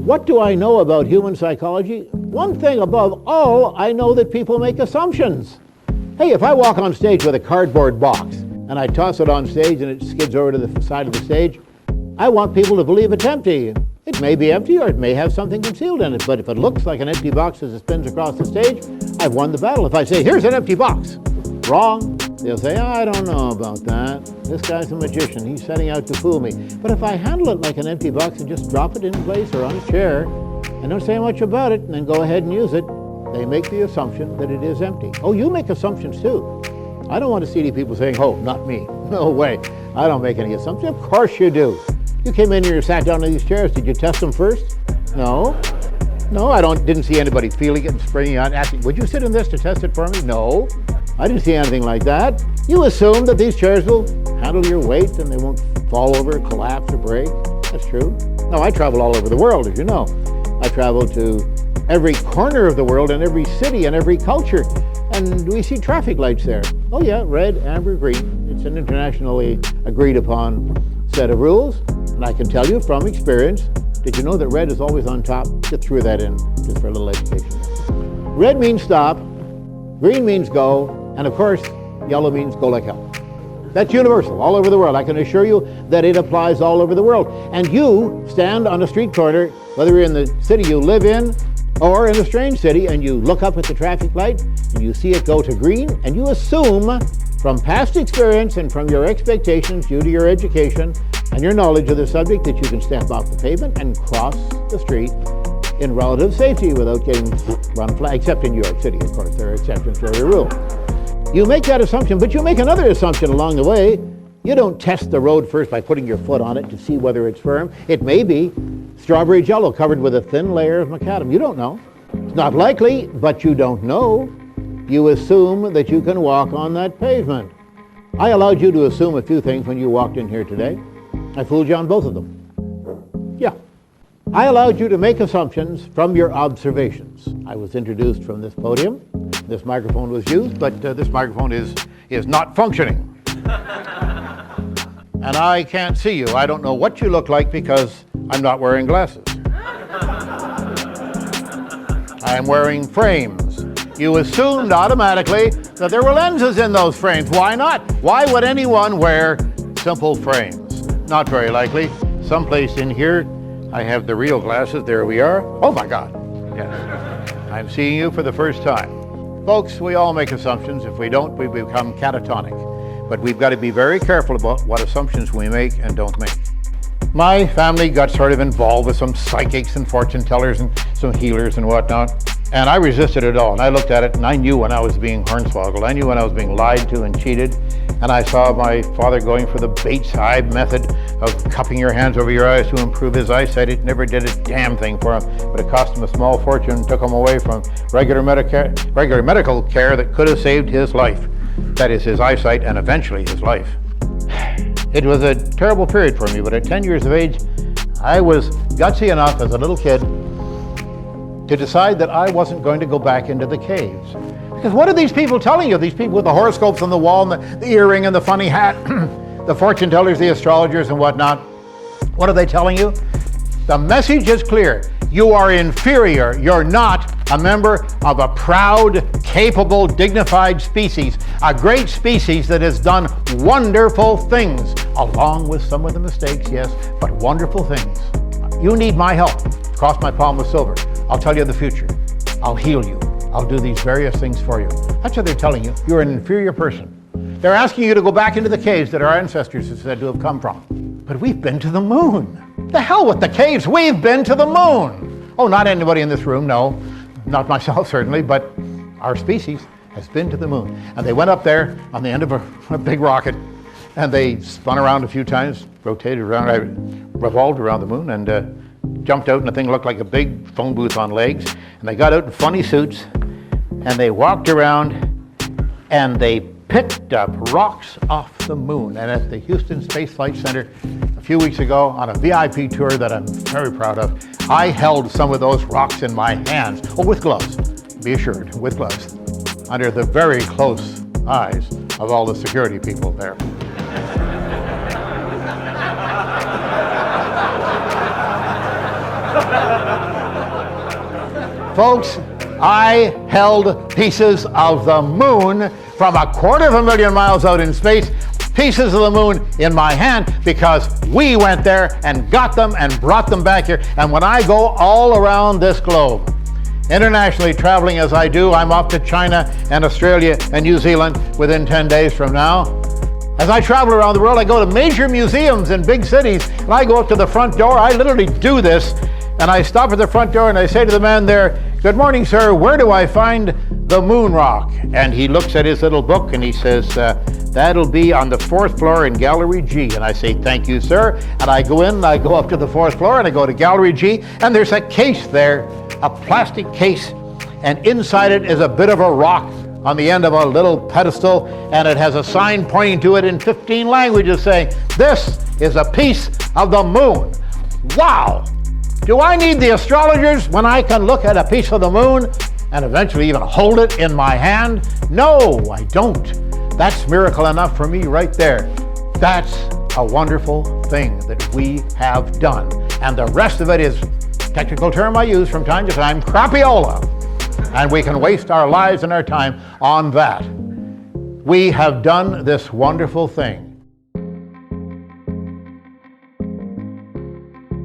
What do I know about human psychology? One thing above all, I know that people make assumptions. Hey, if I walk on stage with a cardboard box and I toss it on stage and it skids over to the side of the stage, I want people to believe it's empty. It may be empty or it may have something concealed in it, but if it looks like an empty box as it spins across the stage, I've won the battle. If I say, here's an empty box, wrong. They'll say, I don't know about that. This guy's a magician. He's setting out to fool me. But if I handle it like an empty box and just drop it in place or on a chair and don't say much about it and then go ahead and use it, they make the assumption that it is empty. Oh, you make assumptions too. I don't want to see people saying, oh, not me. No way. I don't make any assumptions. Of course you do. You came in here and sat down in these chairs. Did you test them first? No. No, didn't see anybody feeling it and spraying on, asking, would you sit in this to test it for me? No. I didn't see anything like that. You assume that these chairs will handle your weight and they won't fall over, collapse, or break. That's true. No, I travel all over the world, as you know. I travel to every corner of the world and every city and every culture. And we see traffic lights there. Oh yeah, red, amber, green. It's an internationally agreed upon set of rules. And I can tell you from experience, did you know that red is always on top? Just threw that in, just for a little education. Red means stop, green means go, and of course, yellow means go like hell. That's universal, all over the world. I can assure you that it applies all over the world. And you stand on a street corner, whether you're in the city you live in or in a strange city, and you look up at the traffic light and you see it go to green, and you assume from past experience and from your expectations due to your education and your knowledge of the subject that you can step off the pavement and cross the street in relative safety without getting run flag, except in New York City, of course. There are exceptions to every rule. You make that assumption, but you make another assumption along the way. You don't test the road first by putting your foot on it to see whether it's firm. It may be strawberry jello covered with a thin layer of macadam. You don't know. It's not likely, but you don't know. You assume that you can walk on that pavement. I allowed you to assume a few things when you walked in here today. I fooled you on both of them. Yeah. I allowed you to make assumptions from your observations. I was introduced from this podium. This microphone was used, but this microphone is not functioning. And I can't see you. I don't know what you look like because I'm not wearing glasses. I'm wearing frames. You assumed automatically that there were lenses in those frames. Why not? Why would anyone wear simple frames? Not very likely. Someplace in here, I have the real glasses. There we are. Oh my God. Yes. I'm seeing you for the first time. Folks, we all make assumptions. If we don't, we become catatonic. But we've got to be very careful about what assumptions we make and don't make. My family got sort of involved with some psychics and fortune tellers and some healers and whatnot. And I resisted it all. And I looked at it and I knew when I was being hornswoggled. I knew when I was being lied to and cheated. And I saw my father going for the Bates Hive method of cupping your hands over your eyes to improve his eyesight. It never did a damn thing for him, but it cost him a small fortune, took him away from regular medical care that could have saved his life. That is, his eyesight and eventually his life. It was a terrible period for me, but at 10 years of age, I was gutsy enough as a little kid to decide that I wasn't going to go back into the caves. Because what are these people telling you? These people with the horoscopes on the wall and the earring and the funny hat, the fortune tellers, the astrologers and whatnot. What are they telling you? The message is clear. You are inferior. You're not a member of a proud, capable, dignified species, a great species that has done wonderful things, along with some of the mistakes, yes, but wonderful things. You need my help. Cross my palm with silver. I'll tell you the future. I'll heal you. I'll do these various things for you. That's what they're telling you. You're an inferior person. They're asking you to go back into the caves that our ancestors are said to have come from. But we've been to the moon. The hell with the caves. We've been to the moon. Oh, not anybody in this room, no. Not myself, certainly, but our species has been to the moon. And they went up there on the end of a big rocket, and they spun around a few times, rotated around, revolved around the moon, and jumped out, and the thing looked like a big phone booth on legs. And they got out in funny suits, and they walked around, and they picked up rocks off the moon. And at the Houston Space Flight Center a few weeks ago on a VIP tour that I'm very proud of, I held some of those rocks in my hands, with gloves, be assured, with gloves, under the very close eyes of all the security people there. Folks, I held pieces of the moon from 250,000 miles out in space, pieces of the moon in my hand, because we went there and got them and brought them back here. And when I go all around this globe, internationally traveling as I do, I'm off to China and Australia and New Zealand within 10 days from now. As I travel around the world, I go to major museums in big cities, and I go up to the front door. I literally do this, and I stop at the front door and I say to the man there, "Good morning, sir, where do I find the moon rock?" And he looks at his little book and he says, "That'll be on the 4th floor in Gallery G." And I say, "Thank you, sir." And I go in, and I go up to the 4th floor, and I go to Gallery G, and there's a case there, a plastic case, and inside it is a bit of a rock on the end of a little pedestal, and it has a sign pointing to it in 15 languages saying, "This is a piece of the moon." Wow! Do I need the astrologers when I can look at a piece of the moon and eventually even hold it in my hand? No, I don't. That's miracle enough for me right there. That's a wonderful thing that we have done. And the rest of it is, technical term I use from time to time, crapiola. And we can waste our lives and our time on that. We have done this wonderful thing